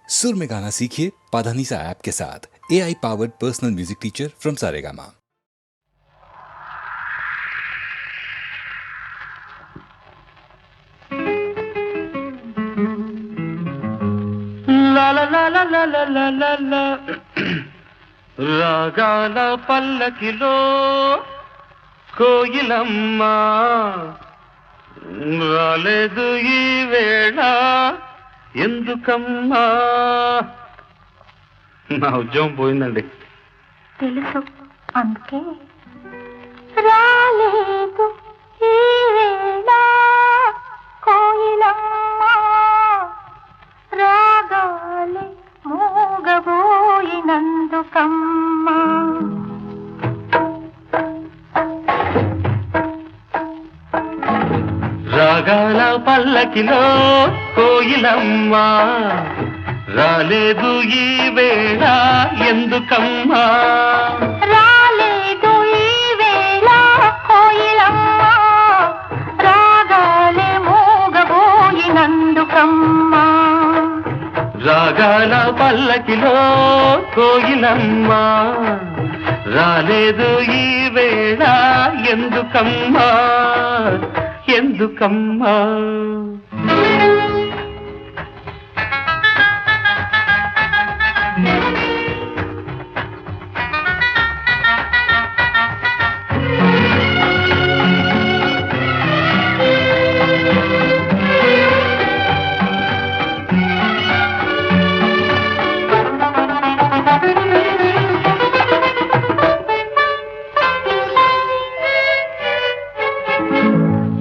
सुर में गाना सीखिए पाधानीसा ऐप के साथ। AI powered personal music teacher from Saregama. లా లా లా లా లా లా లా లా లా. రాగాల పల్లకిలో కోయిలమ్మ రాలేదు ఈ వేళ ఎందుకమ్మా. నా ఉద్యోగం పోయిందండి. తెలుసు, అందుకే రాలేదు ఈ వేళ కోయిలమ్మ రాగాలే మూగబోయినందుకమ్మా. రాగాల పల్లకిలో కోయిలమ్మ రాలేదు ఈ వేళ ఎందుకమ్మా. రాలేదు ఈ వేళ కోయిలమ్మ రాగాలే మూగబోయినందుకమ్మా. రాగాల పల్లకిలో కోయిలమ్మ రాలేదు ఈ వేళ ఎందుకమ్మా ఎందుకమ్మా.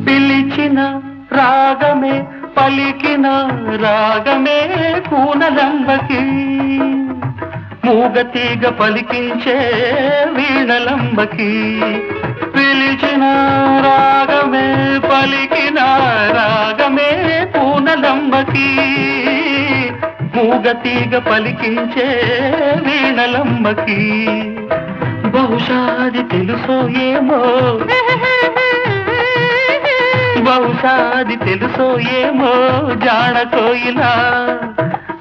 పిలిచిన రాగమే పలికిన రాగమే కూనలంబకి మూగతీగ పలికించే వీణలంబకి. పిలిచిన రాగమే పలికిన రాగమే కూనలంబకి మూగతీగ పలికించే వీణలంబకి. బహుశా అది తెలుసో ఏమో బహుశా అది తెలుసో ఏమో జాణ కోయిలా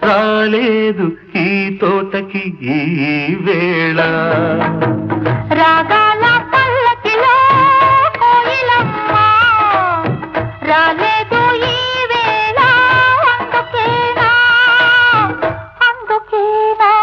రాలేదు ఈ తోటకి ఈ వేళ. రాగాల పల్లకిలో కోయిలమ్మ రాలేదు ఈ వేళ అందుకేనా అందుకేనా.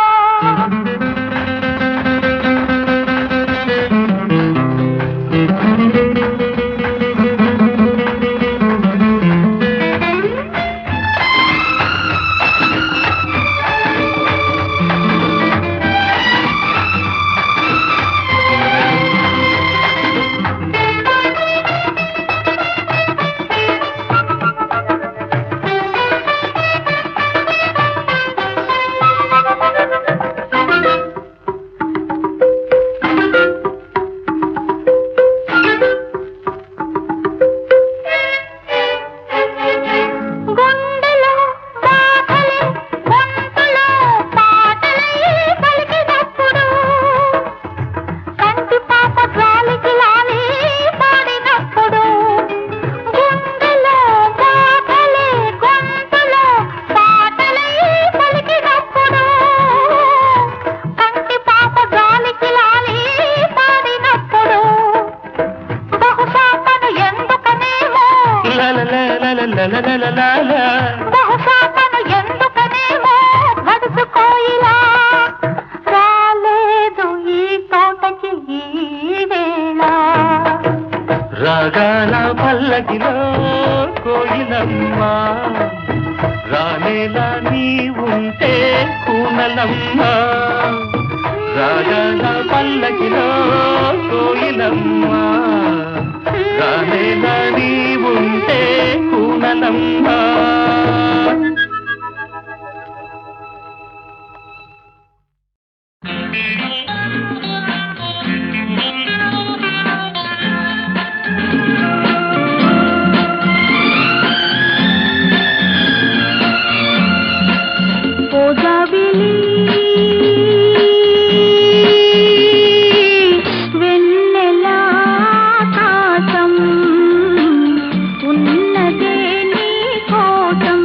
బహుశా తను ఎందుకనేమో గడుసు కోయిలా రాలేదు ఈ తోటకి ఈ వేళ. రాగాల పల్లకిలో కోయిలమ్మ రానేలా నీ ఉంటే కూనలమ్మ. రాగాల పల్లకిలో కోయిలమ్మ రానేలా నీ ఉంటే కూనలమ్మ. వెన్నెలా కాసం ఉన్నదే నీ కోటం.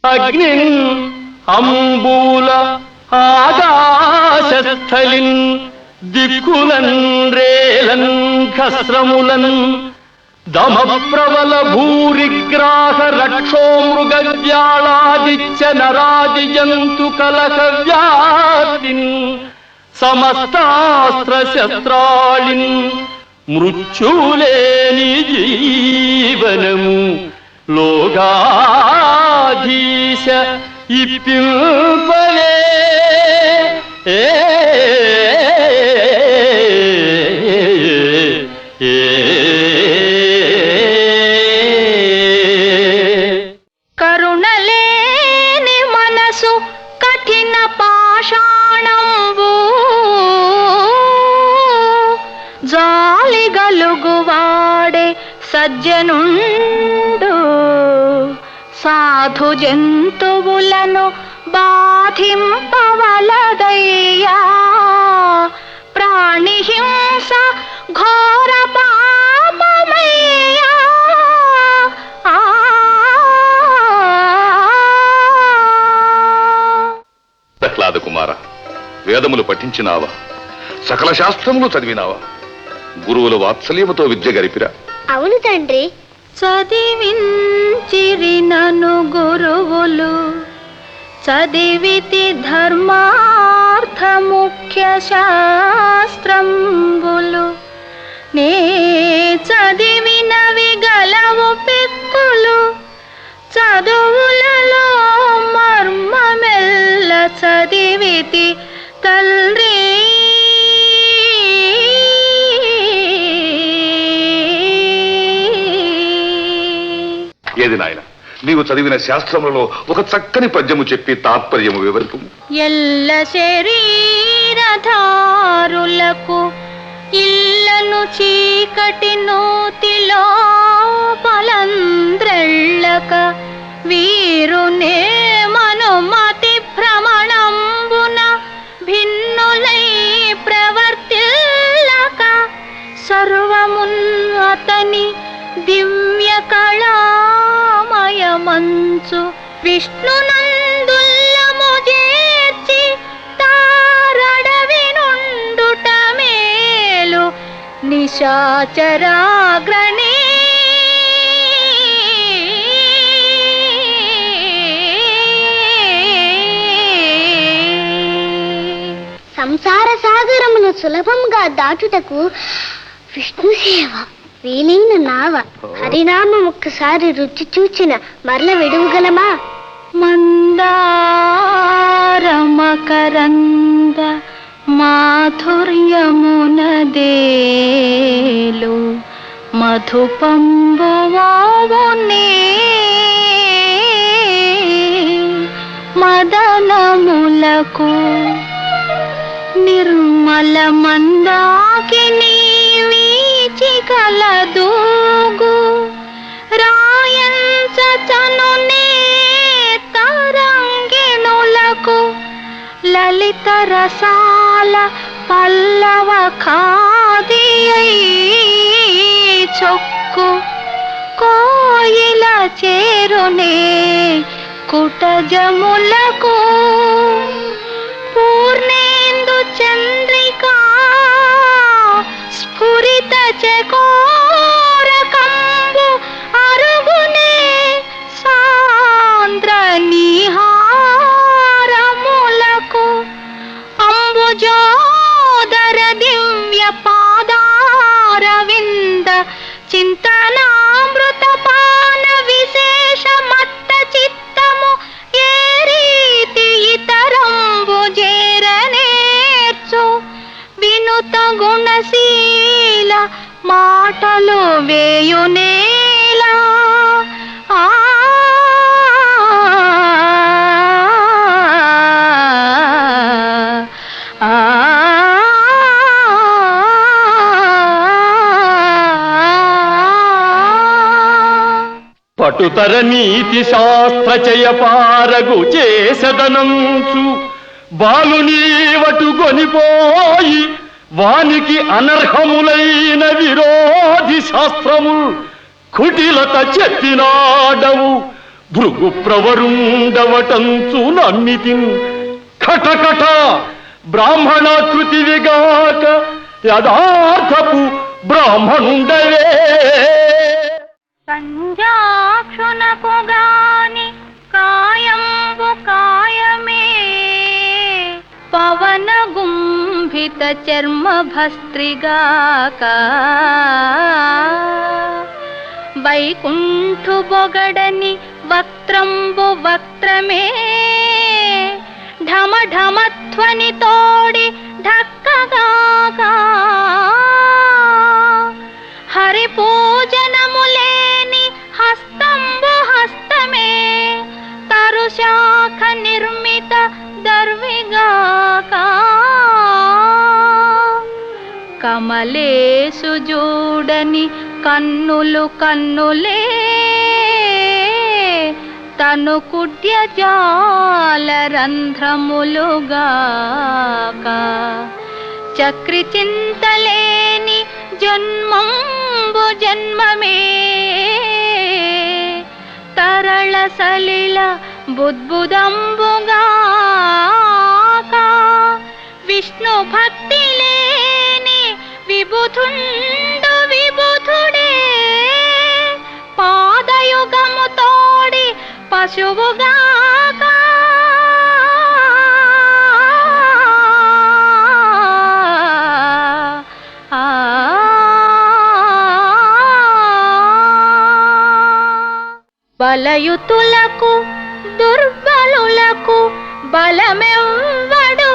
అగ్నిన్ అంబూల ఆకాశస్థలిన్ దిక్కులన్ రేలన్ ఖస్రములన్ దమప్రవల భూరిగ్రాహ రక్షోమృగవ్యాళాదిత్య నరాది జంతు కలక వ్యాప్తిన్ సమస్తాస్త్ర శస్త్రాళిన్ మృత్యులేని జీవనము లోగాధీశ ఇప్పింపలే కరుణలేని మనసు కఠిన పాషాణంబు జాలి గలుగువాడే సజ్జనుండు సాధు జంతువులను బాధింపవలదయ్యా ప్రాణిహింస ఘోర పాపమయ్యా ప్రహ్లాద కుమార, వేదములు పఠించినావా? సకల శాస్త్రములు చదివినావా? గురువుల వాత్సల్యముతో విద్య గరిపిరా? అవును తండ్రి. చదివించిరి నను గురువులు చదివితి ధర్మార్థ ముఖ్య శాస్త్రంబులు నే చదివినవి గలవు పెక్కులు చదువులలో మర్మమెల్ల చదివితి తల్లి. ఏది నాయన, నీవు చదివిన శాస్త్రములలో ఒక చక్కని పద్యము చెప్పి తాత్పర్యము వివరింపు. ఎల్ల శరీరధారులకు ఇల్లను చీకటి నూతిలో పలంద్రెళ్ళక వీరునే మనుమతి భ్రమణంబున భిన్నులై ప్రవర్తిల్లక సర్వమున్ అతని దివ్య కళామయం మంచు విష్ణునందుల్లము చేర్చి తారడవి నుండుట మేలు నిశాచరాగ్రణి సంసార సాగరమును సులభంగా దాటుటకు విష్ణు సేవ వీలైన నావ హరినామం ఒక్కసారి రుచి చూచిన మరల విడువగలమా? మందారమకరంద మాధుర్యమునదేలు మధుపంబువావునే మదనములకు నిర్మల మందాకిని వీచికలదూగు రాయంచనునే తరంగిణులకు లలిత రసాల పల్లవ ఖాదియై చొక్కు కోయిల చేరునే కుటజములకు పూర్ణేందు చంద్రికా స్ఫురిత చకోరకంబు అరుగునే సాంద్ర నిహారములకు అంబుజోదర దివ్య పాదారవింద చింతనామృత పాన విశేష మత్త చిత్తము ఏ రీతి ఇతరంబు చేరనేర్చు వినుత గుణశీల మాటలు వేయునేలా పటుతర నీతి శాస్త్ర చయపారగు చేసదనంచు బాలునీవటు గొనిపోయి వానికి అనర్హములైన విరోధి శాస్త్రముల్ కుటిలత చెప్పినాడవు భృగు ప్రవరుండవటంచు నమ్మితిన్ కటకట బ్రాహ్మణాకృతివిగాక యథార్థపు బ్రాహ్మణుండవే. సంజాక్షునకు గాని కాయంబు కాయమే పవన గుంభిత చర్మ భస్త్రిగాక వైకుంఠు బొగడని వక్త్రంబు వక్త్రమే ఢమ ఢమధ్వని తోడి ఢక్కగాక హరి పూజనములేని హస్తంబు హస్తమే తరుశాఖ నిర్మిత దర్విగాక కమలేసు జూడని కన్నులు కన్నులే తను కుడ్య జాల రంధ్రములుగాక చక్రి చింతలేని జన్మంబు జన్మమే తరళ సలిల బుద్బుదంబుగాక విష్ణు భక్తి లేని విబుధుండు విబుధుడే పాదయుగము తోడి పశువుగాక బలయుతులకు దుర్బలులకు బలమెవ్వడు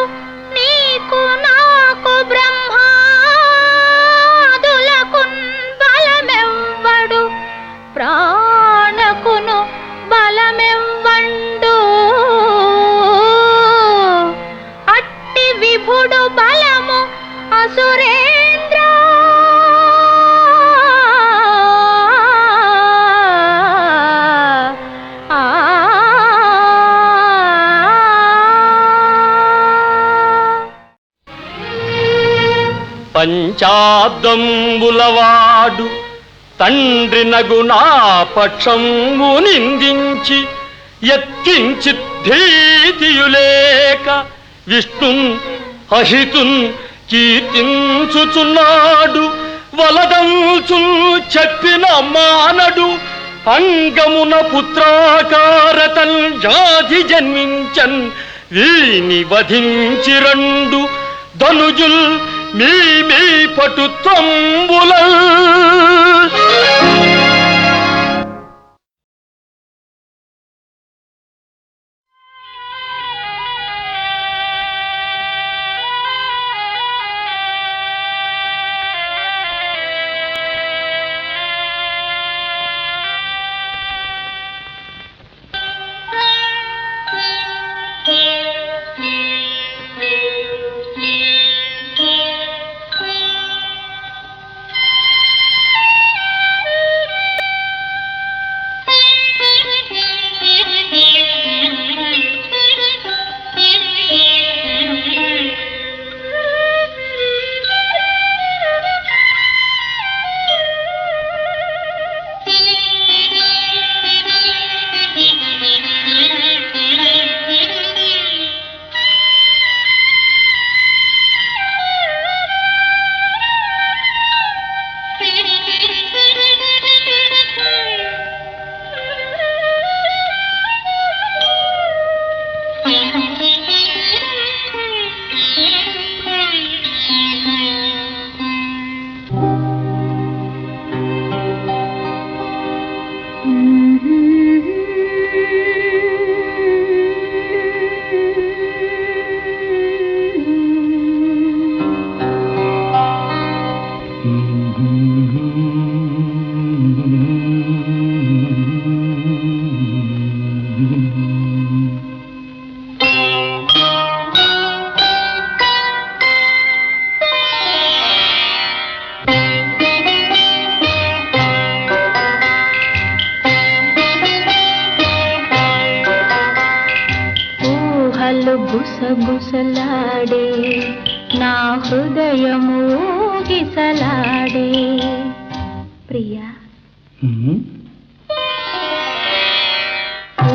నీకు నాకు బ్రహ్మాదులకు బలమెవ్వడు ప్రాణకును బలమెవ్వండు అట్టి విభుడు బలము అసురేంద్ర పంచాబ్దంబులవాడు తండ్రి నగు నా పక్షము నిందించి ఎత్తించి ధీతియులేక విష్ణున్ అహితున్ కీర్తించుచున్నాడు. వలదంచు చెప్పిన మానడు అంగమున పుత్రాకారతన్ జాతి జన్మించన్. వీని వధించి రెండు ధనుజుల్ మీ మీ పటుత్వంబుల. గుసగుసలాడే నా హృదయము గిసలాడే. ప్రియా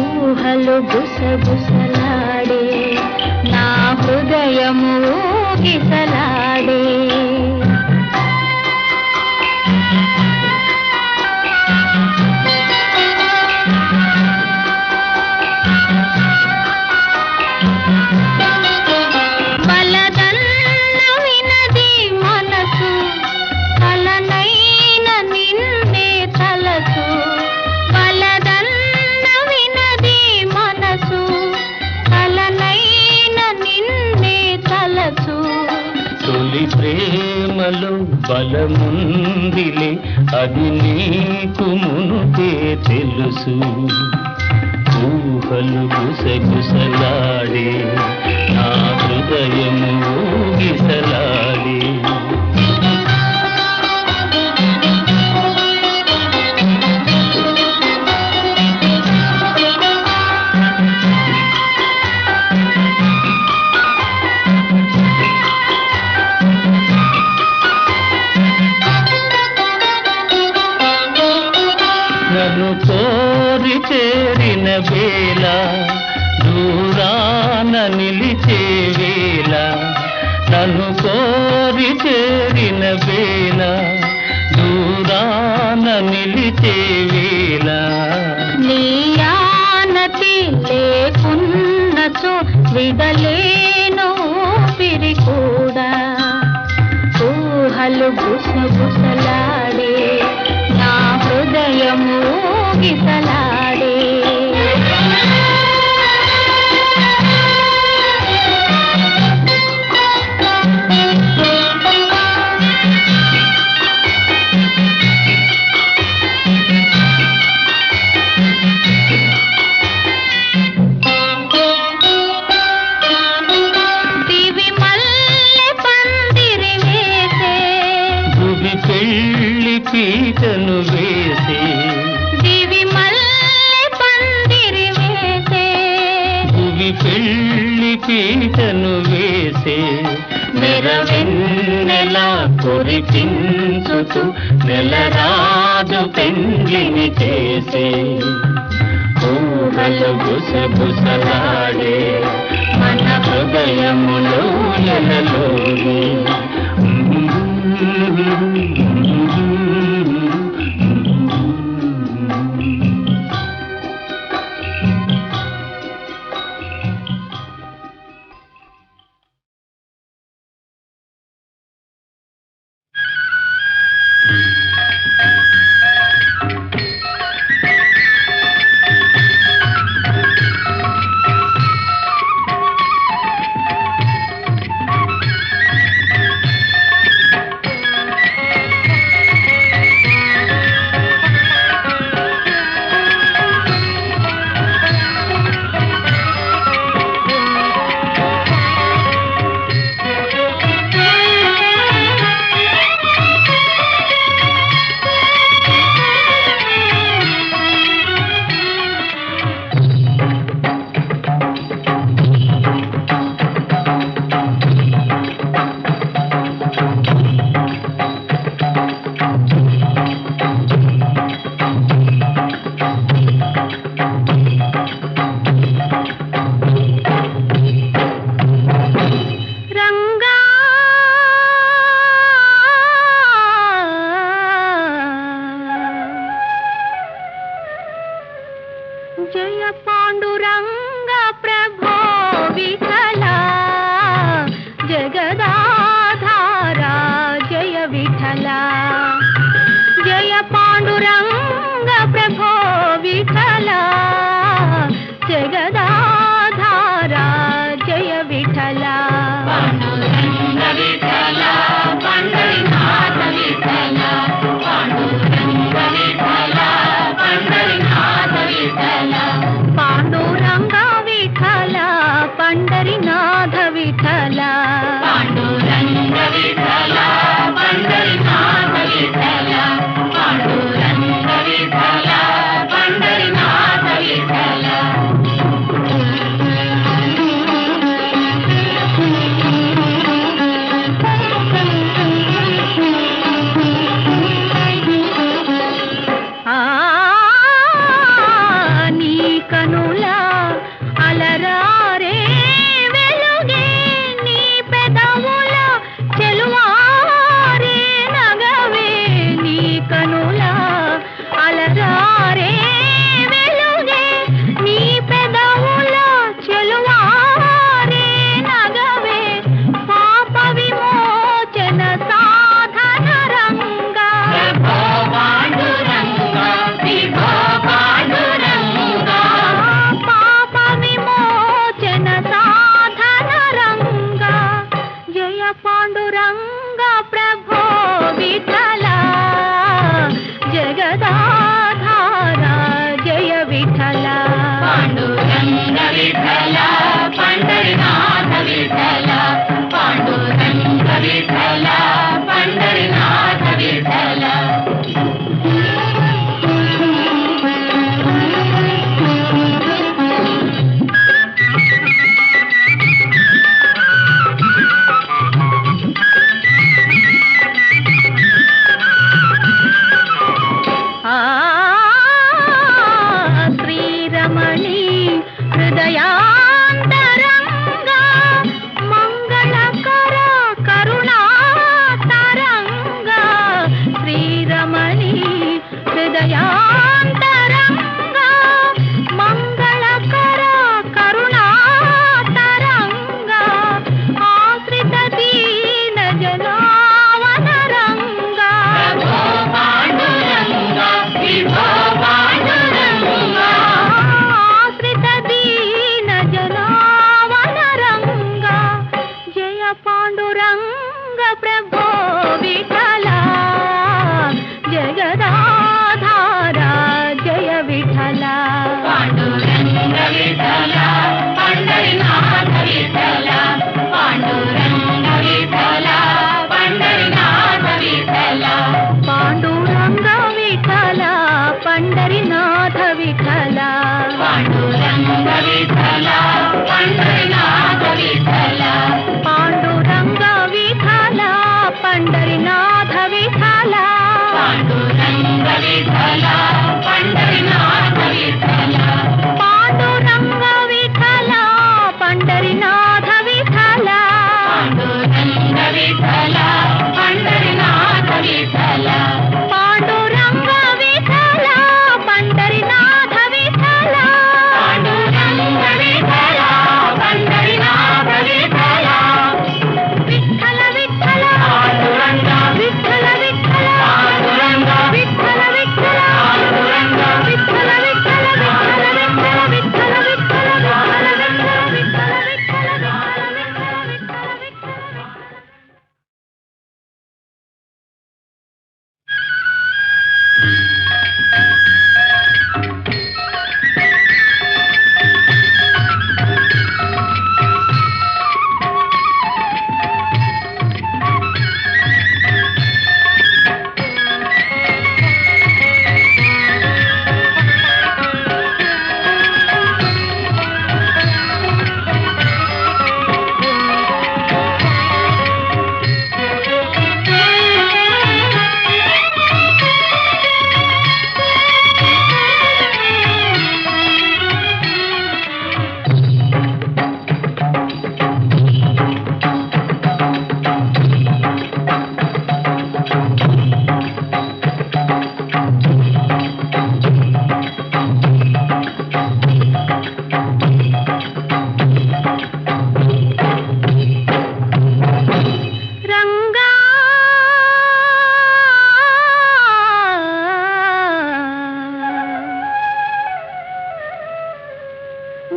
ఊహలు గుసగుసలాడే నా హృదయము గిసలాడే. ప్రేమలో బలముందిలే అది నీకు మునుపే తెలుసు. ఊహలు గుసగుసలాడే నా హృదయము ఊగిసలాడే. నన్ను కోరి చేరిన వేళ దూరాన నిలిచే వేళ. నన్ను కోరి చేరిన వేళ దూరాన నిలిచే వేళ. నీ ఆనతి లేకున్నచో విడలేను పిరి కూడా. ఊహలు గుసగుసలాడే నా హృదయము గిసలాడే. దివి మల్లె పందిరి వేసే పెళ్లి పీటను వేసే. దివి మల్లె పందిరి వేసే భువి పెళ్లి పీటను వేసే నెరవెన్నెల కురిపించుతూ నెలరాజు పెండ్లిని చేసే ఊహలు గుసగుసలాడే మన హృదయములో ఎలలోని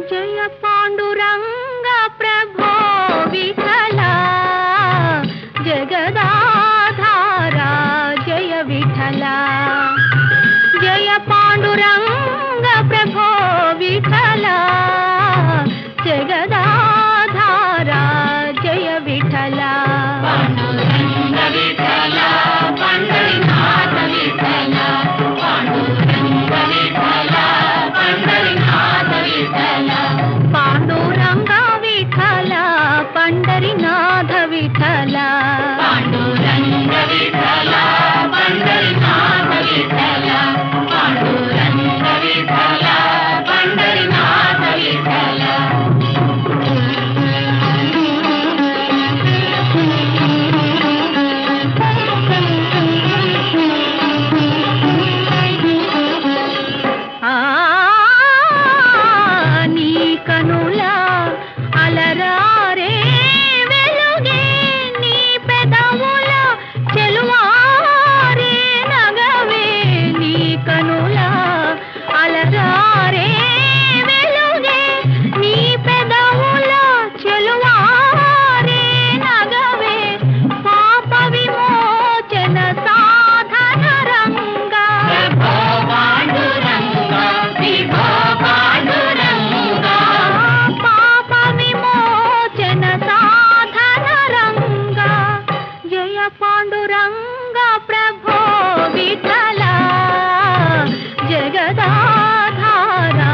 జయ పాండురంగ ప్రభో విఠలా జగదాధారా జయ విఠలా జయ పాండురంగ ప్రభో విఠలా జగదాధారా జయ విఠలా పాండురంగ విఠలా పండరీనాథ విఠలా పాండురంగ విఠలా పండరీనాథ విఠలా పాండురంగ విఠలా పండరీనాథ విఠలా పాండురంగ విఠలా పండరీనాథ విఠలా పాండురంగ విఠలా పండరీనాథ విఠలా నీ కనుల అలరారే వెలుగే నీ పెదవుల చెలువారే నగవే నీ కనుల అలరారే వెలుగే నీ పెదవుల చెలువారే నగవే పాప విమోచన సాధన రంగా పాప విమోచన సాధన రంగా జయ పాండురంగ ప్రభో విఠలా జగదాధారా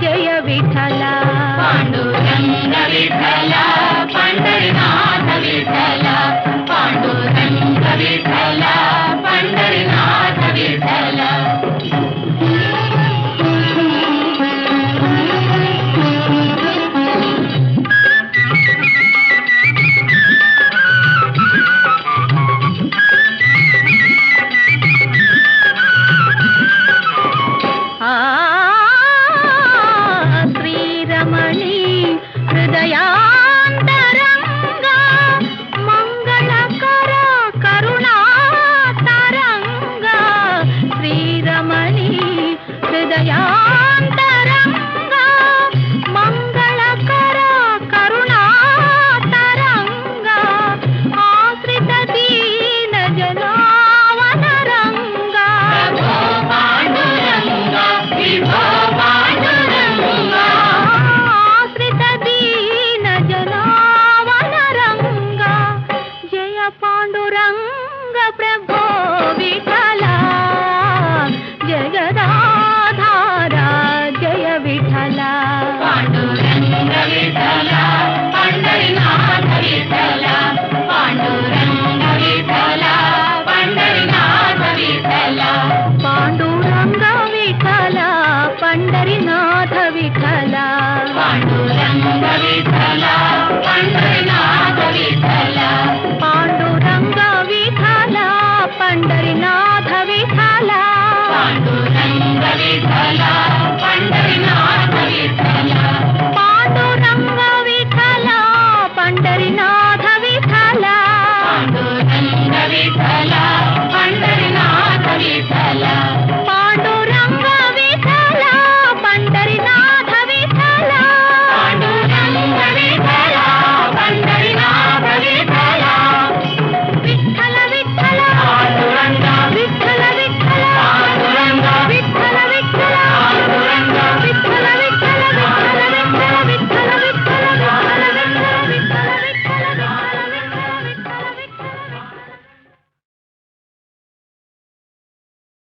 జయ విఠలా పాండురంగ విఠలా పండరీనాథ విఠలా పాండురంగ విఠలా పండరీనాథ విఠలా శ్రీరమణి హృదయాంతరంగా మంగళకర కరుణాతరంగా శ్రీరమణి హృదయాంతరంగా మంగళకర కరుణాతరంగా ఆశ్రిత దీన జనావనరంగా ఆశ్రిత దీన జనావనరంగా జయ పాండురంగ ప్రభో విఠలా జగదాధారా జయ విఠలా పాండురంగ విఠలా పండరీనాథ విఠలా పాండురంగ విఠలా పండరీనాథ విఠలా పాండురంగ విఠలా పండరీనాథ విఠలా పాండురంగ విఠలా